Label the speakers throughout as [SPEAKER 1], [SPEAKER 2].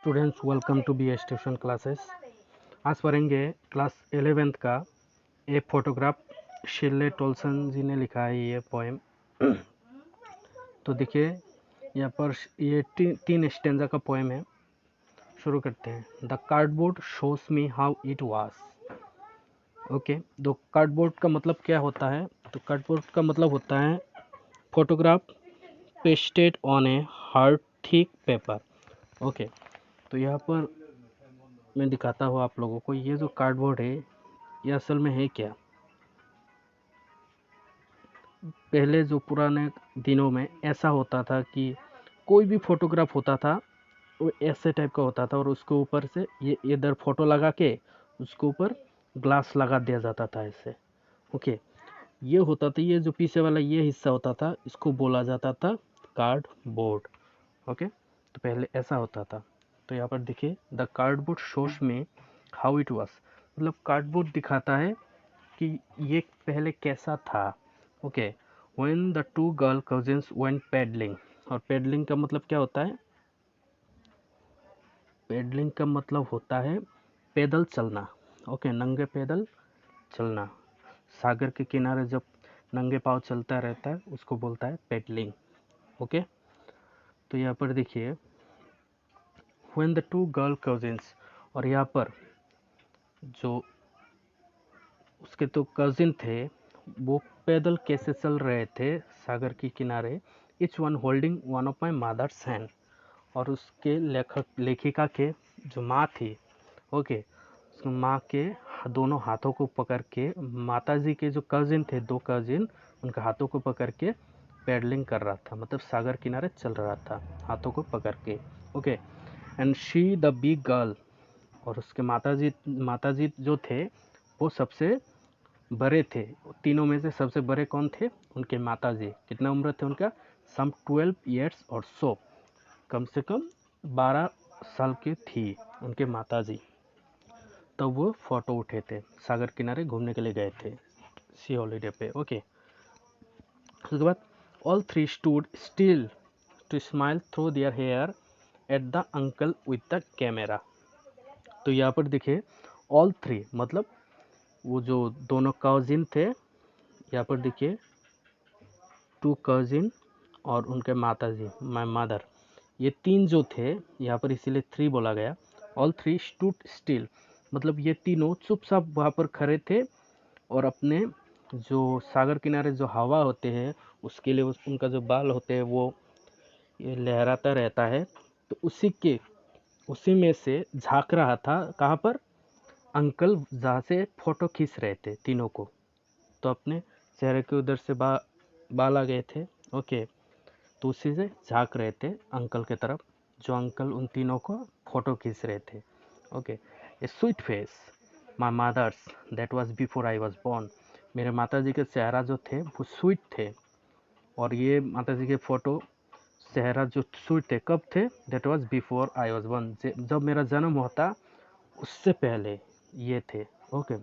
[SPEAKER 1] Students welcome to B S tuition classes. आज पढ़ेंगे class 11th का ए फोटोग्राफ। शिर्ले टोल्सन जी ने लिखा है ये पोएम। तो देखिए यहाँ पर ये तीन स्टेंजा का पोएम है। शुरू करते हैं। The cardboard shows me how it was. Okay, तो कार्डबोर्ड का मतलब क्या होता है? तो कार्डबोर्ड का मतलब होता है photograph pasted on a hard thick paper. Okay, तो यहाँ पर मैं दिखाता हूँ आप लोगों को। ये जो कार्डबोर्ड है ये असल में है क्या? पहले जो पुराने दिनों में ऐसा होता था कि कोई भी फोटोग्राफ होता था वो ऐसे टाइप का होता था और उसके ऊपर से ये इधर फोटो लगा के उसके ऊपर ग्लास लगा दिया जाता था ऐसे। ओके, ये होता था, ये जो पीछे वाला ये हिस्सा होता था इसको बोला जाता था कार्डबोर्ड। ओके, तो पहले ऐसा होता था। तो यहाँ पर देखिए, द कार्डबोर्ड शोज में हाउ इट वाज, मतलब कार्डबोर्ड दिखाता है कि ये पहले कैसा था। Okay, when the two girl cousins went pedalling. और पेडलिंग का मतलब क्या होता है? पेडलिंग का मतलब होता है पैदल चलना। ओके, नंगे पैदल चलना। सागर के किनारे जब नंगे पाँव चलता रहता है उसको बोलता है पेडलिंग। ओके, तो यहाँ पर देखिए when the two girl cousins, और यहाँ पर जो उसके तो कजिन थे वो पैदल कैसे चल रहे थे सागर के किनारे। Each one holding one of my mother's hand, और उसके लेखिका के जो माँ थी, ओके, उस माँ के दोनों हाथों को पकड़ के, माता जी के जो कजिन थे, दो कजिन, उनके हाथों को पकड़ के पैडलिंग कर रहा था, मतलब सागर किनारे चल रहा था हाथों को पकड़ के। Okay, and she the big girl, और उसके माताजी जो थे वो सबसे बड़े थे। तीनों में से सबसे बड़े कौन थे? उनके माताजी। कितना उम्र थे उनका? सम 12 ईयर्स और सो, कम से कम 12 साल की थी उनके माताजी। तब वो फोटो उठे थे, सागर किनारे घूमने के लिए गए थे सी हॉलीडे पे। ओके, उसके बाद all three stood still to smile through their hair at the uncle with the camera. तो यहाँ पर देखिए ऑल थ्री मतलब वो जो दोनों कजिन थे, यहाँ पर देखिए टू कजिन और उनके माताजी, माय मदर, ये तीन जो थे यहाँ पर इसीलिए थ्री बोला गया। ऑल थ्री स्टूड स्टिल मतलब ये तीनों चुपचाप वहाँ पर खड़े थे और अपने जो सागर किनारे जो हवा होते हैं उसके लिए उनका जो बाल होते हैं वो ये लहराता रहता है। तो उसी में से झांक रहा था कहाँ पर? अंकल जहाँ से फ़ोटो खींच रहे थे तीनों को, तो अपने चेहरे के उधर से बाल आ गए थे। ओके, तो उसी से झांक रहे थे अंकल के तरफ, जो अंकल उन तीनों को फ़ोटो खींच रहे थे। Okay, a sweet face my mother's that was before I was born. मेरे माताजी के चेहरा जो थे वो स्वीट थे, और ये माताजी के फ़ोटो चेहरा जो स्वीट थे कब थे? That was before I was born, जब मेरा जन्म होता उससे पहले ये थे। Okay,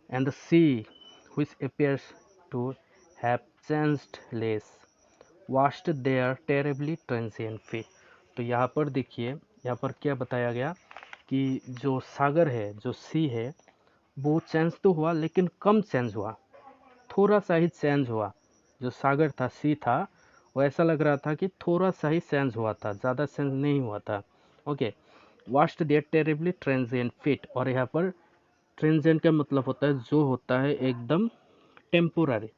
[SPEAKER 1] and the sea, which appears to have changed less, washed their terribly transient feet। तो यहाँ पर देखिए, यहाँ पर क्या बताया गया कि जो सागर है, जो सी है, वो चेंज तो हुआ लेकिन कम चेंज हुआ, थोड़ा सा ही चेंज हुआ। जो सागर था, सी था, वो ऐसा लग रहा था कि थोड़ा सा ही चेंज हुआ था, ज़्यादा चेंज नहीं हुआ था। Okay, washed their terribly transient feet, और यहाँ पर ट्रांजिएंट का मतलब होता है जो होता है एकदम टेम्पोररी।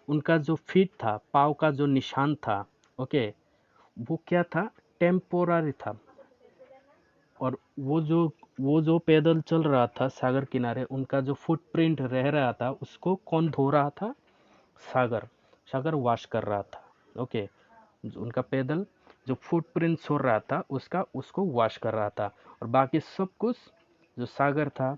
[SPEAKER 1] उनका जो फीट था, पाँव का जो निशान था, ओके, वो क्या था? टेम्पोररी था। और वो जो पैदल चल रहा था सागर किनारे, उनका जो फुटप्रिंट रह रहा था उसको कौन धो रहा था? सागर। सागर वॉश कर रहा था। ओके, जो उनका पैदल जो फुटप्रिंट छोड़ रहा था उसको वॉश कर रहा था। और बाकी सब कुछ जो सागर था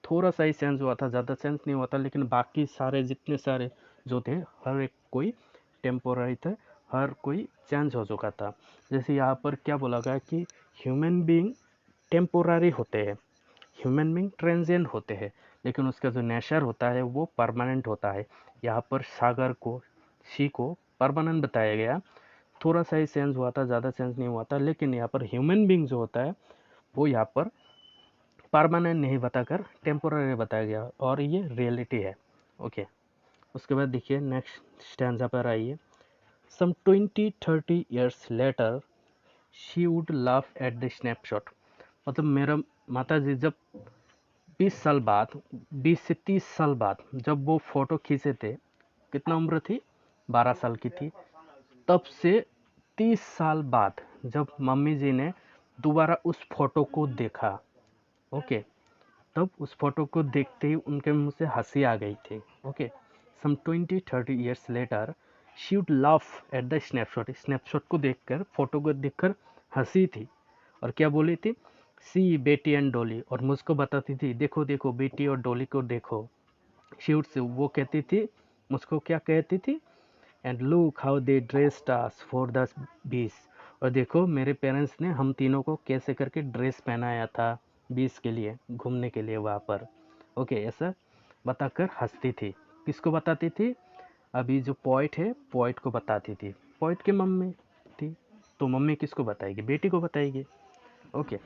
[SPEAKER 1] थोड़ा सा ही चेंज हुआ था, ज़्यादा चेंज नहीं हुआ था, लेकिन बाकी सारे जितने सारे जो थे हर एक कोई टेम्पोररी थे, हर कोई चेंज हो चुका था। जैसे यहाँ पर क्या बोला गया कि ह्यूमन बीइंग टेम्पोररी होते हैं, ह्यूमन बीइंग ट्रांजिएंट होते हैं, लेकिन उसका जो नेचर होता है वो परमानेंट होता है। यहाँ पर सागर को, सी को परमानेंट बताया गया, थोड़ा सा ही चेंज हुआ था, ज़्यादा चेंज नहीं हुआ था। लेकिन यहाँ पर ह्यूमन बींग जो होता है वो यहाँ पर परमानेंट नहीं बताकर टेम्पोररी बताया गया और ये रियलिटी है। ओके, उसके बाद देखिए नेक्स्ट स्टैंजा पर आइए। सम 20-30 years later she would laugh at the snapshot. मतलब मेरा माता जी जब 20 साल बाद, 20 से 30 साल बाद जब वो फ़ोटो खींचे थे, कितना उम्र थी, 12 साल की थी, तब से 30 साल बाद जब मम्मी जी ने दोबारा उस फोटो को देखा, ओके, तब उस फोटो को देखते ही उनके मुंह से हंसी आ गई थी। Okay, some 20-30 years later she would laugh at the snapshot. Snapshot को देखकर, फोटो को देखकर हंसी थी। और क्या बोली थी, सी बेटी एंड डॉली, और मुझको बताती थी देखो देखो बेटी और डॉली को देखो। शी वुड से वो कहती थी, मुझको क्या कहती थी, and look how they dressed us for the बीच। और देखो मेरे पेरेंट्स ने हम तीनों को कैसे करके ड्रेस पहनाया था बीच के लिए, घूमने के लिए वहाँ पर। ओके, ऐसा बताकर हंसती थी। किसको बताती थी, अभी जो पोइट है पोइट को बताती थी। पोइट की मम्मी थी, तो मम्मी किसको बताएगी, बेटी को बताएगी। ओके,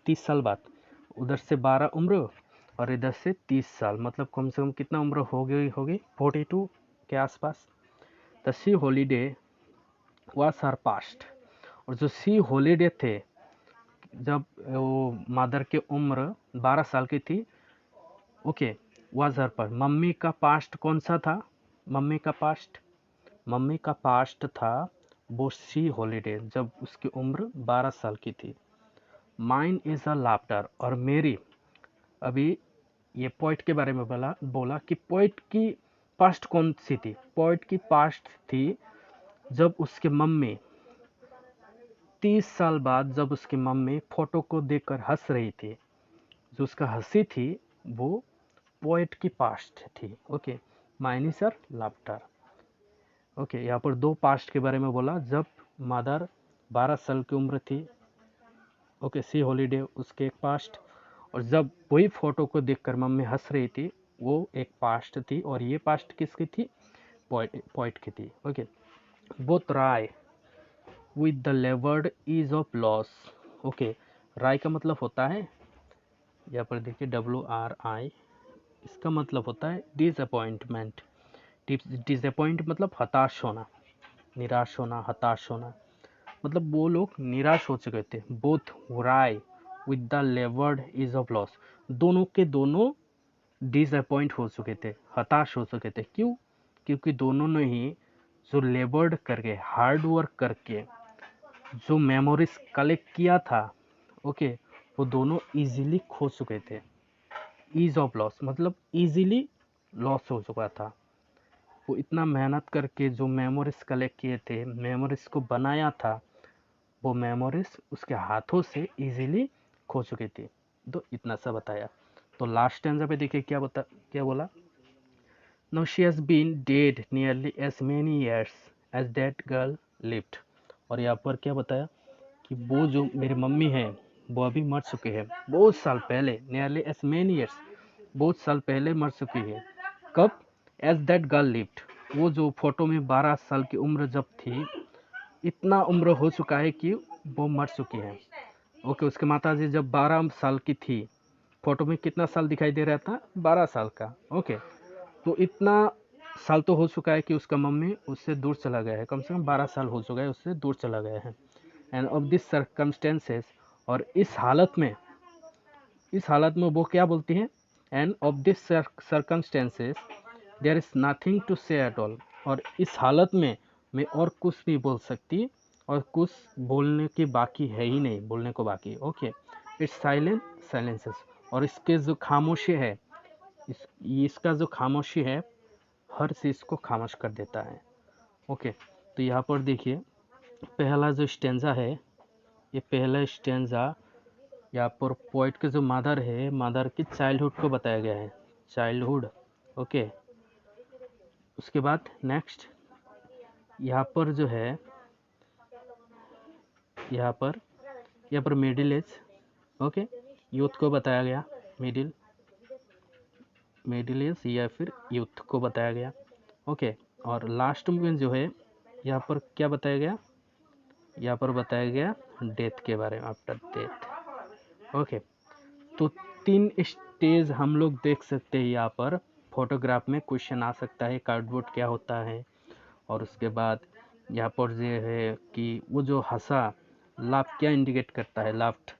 [SPEAKER 1] 30 साल बाद, उधर से 12 उम्र और इधर से 30 साल, मतलब कम से कम कितना उम्र हो गई होगी, 42 के आसपास। The C holiday was her past. और जो सी हॉलीडे थे, जब वो मदर की उम्र 12 साल की थी, ओके, वाज हर पर, मम्मी का पास्ट कौन सा था, मम्मी का पास्ट, मम्मी का पास्ट था वो सी हॉलीडे जब उसकी उम्र 12 साल की थी। माइन इज़ अ लाफ्टर, और मेरी, अभी ये पोइट के बारे में बोला कि पोइट की पास्ट कौन सी थी, पोइट की पास्ट थी जब उसके मम्मी 30 साल बाद, जब उसकी मम्मी फोटो को देखकर हंस रही थी, जो उसका हंसी थी वो पोएट की पास्ट थी। ओके, माइनी सर लाफ्टर। ओके, यहाँ पर दो पास्ट के बारे में बोला, जब मदर 12 साल की उम्र थी, ओके, सी हॉलीडे उसके एक पास्ट, और जब वही फोटो को देखकर मम्मी हंस रही थी वो एक पास्ट थी। और ये पास्ट किसकी थी, पोएट की थी। Okay, both Rai with the levered is of loss. Okay, राय का मतलब होता है, यहाँ पर देखिए WRI, इसका मतलब होता है डिसअपॉइंटमेंट। डिसअपॉइंट मतलब हताश होना, निराश होना, हताश होना, मतलब वो लोग निराश हो चुके थे। Both Rai with the levered is of loss, दोनों के दोनों डिसअपॉइंट हो चुके थे, हताश हो चुके थे। क्यों, क्योंकि दोनों ने ही जो लेवर्ड करके, हार्ड वर्क करके जो मेमोरीज कलेक्ट किया था, ओके, वो दोनों इजीली खो चुके थे। ईज ऑफ लॉस मतलब इजीली लॉस हो चुका था। वो इतना मेहनत करके जो मेमोरीज कलेक्ट किए थे, मेमोरीज को बनाया था, वो मेमोरीज उसके हाथों से इजीली खो चुकी थी। तो इतना सा बताया। तो लास्ट स्टैंजा पे देखिए क्या बोला, now she has been dead nearly as many years as that girl lived. और यहाँ पर क्या बताया कि वो जो मेरी मम्मी है वो अभी मर चुके हैं बहुत साल पहले, नियरली एज मेनी ईयर्स, बहुत साल पहले मर चुकी है। कब, एज दैट गर्ल लिव्ड, वो जो फोटो में 12 साल की उम्र जब थी, इतना उम्र हो चुका है कि वो मर चुकी है। ओके, उसके माता जी जब 12 साल की थी, फोटो में कितना साल दिखाई दे रहा था, 12 साल का। ओके, तो इतना साल तो हो चुका है कि उसका मम्मी उससे दूर चला गया है, कम से कम 12 साल हो चुका है उससे दूर चला गया है। एंड ऑफ दिस सर्कमस्टेंसेस, और इस हालत में वो क्या बोलती हैं, and of this circumstances there is nothing to say at all. और इस हालत में मैं और कुछ नहीं बोल सकती, और कुछ बोलने की बाकी है ही नहीं, बोलने को बाकी। ओके, इट्स साइलेंट साइलेंसेस, और इसके जो खामोशी है, इसका जो खामोशी है हर चीज़ को खामोश कर देता है। ओके, तो यहाँ पर देखिए पहला जो स्टेंजा है, ये पहला स्टेंजा, यहाँ पर पोइट के जो मदर है, मदर की चाइल्डहुड को बताया गया है, चाइल्डहुड। ओके, उसके बाद नेक्स्ट यहाँ पर जो है, यहाँ पर मिडिल एज, ओके, यूथ को बताया गया, मिडिल एज या फिर यूथ को बताया गया। ओके, और लास्ट में जो है यहाँ पर क्या बताया गया, यहाँ पर बताया गया डेथ के बारे में, आफ्टर डेथ। ओके, तो 3 स्टेज हम लोग देख सकते हैं यहाँ पर। फोटोग्राफ में क्वेश्चन आ सकता है कार्डबोर्ड क्या होता है, और उसके बाद यहाँ पर ये है कि वो जो हंसा, लाफ क्या इंडिकेट करता है, लाफ्ट।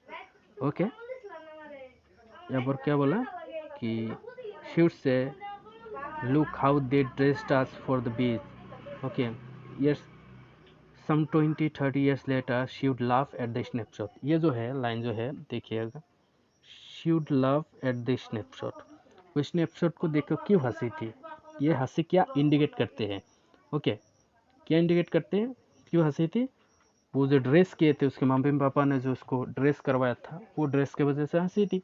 [SPEAKER 1] ओके, यहाँ पर क्या बोला कि she'd say look how they dressed us for the beach. Okay, yes, some 20-30 years later she would laugh at the snapshot। ये जो है लाइन जो है देखिएगा, she would laugh at the snapshot। वो स्नैपशॉट को देखकर क्यों हंसी थी, ये हंसी क्या इंडिकेट करते हैं। ओके, क्या इंडिकेट करते हैं, क्यों हंसी थी, वो जो ड्रेस किए थे उसके मम्मी पापा ने जो उसको ड्रेस करवाया था, वो ड्रेस की वजह से हंसी थी।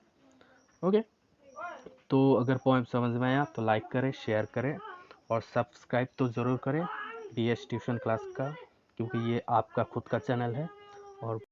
[SPEAKER 1] ओके, तो अगर पोएम समझ में आया तो लाइक करें, शेयर करें और सब्सक्राइब तो ज़रूर करें BS ट्यूशन क्लास का, क्योंकि ये आपका खुद का चैनल है। और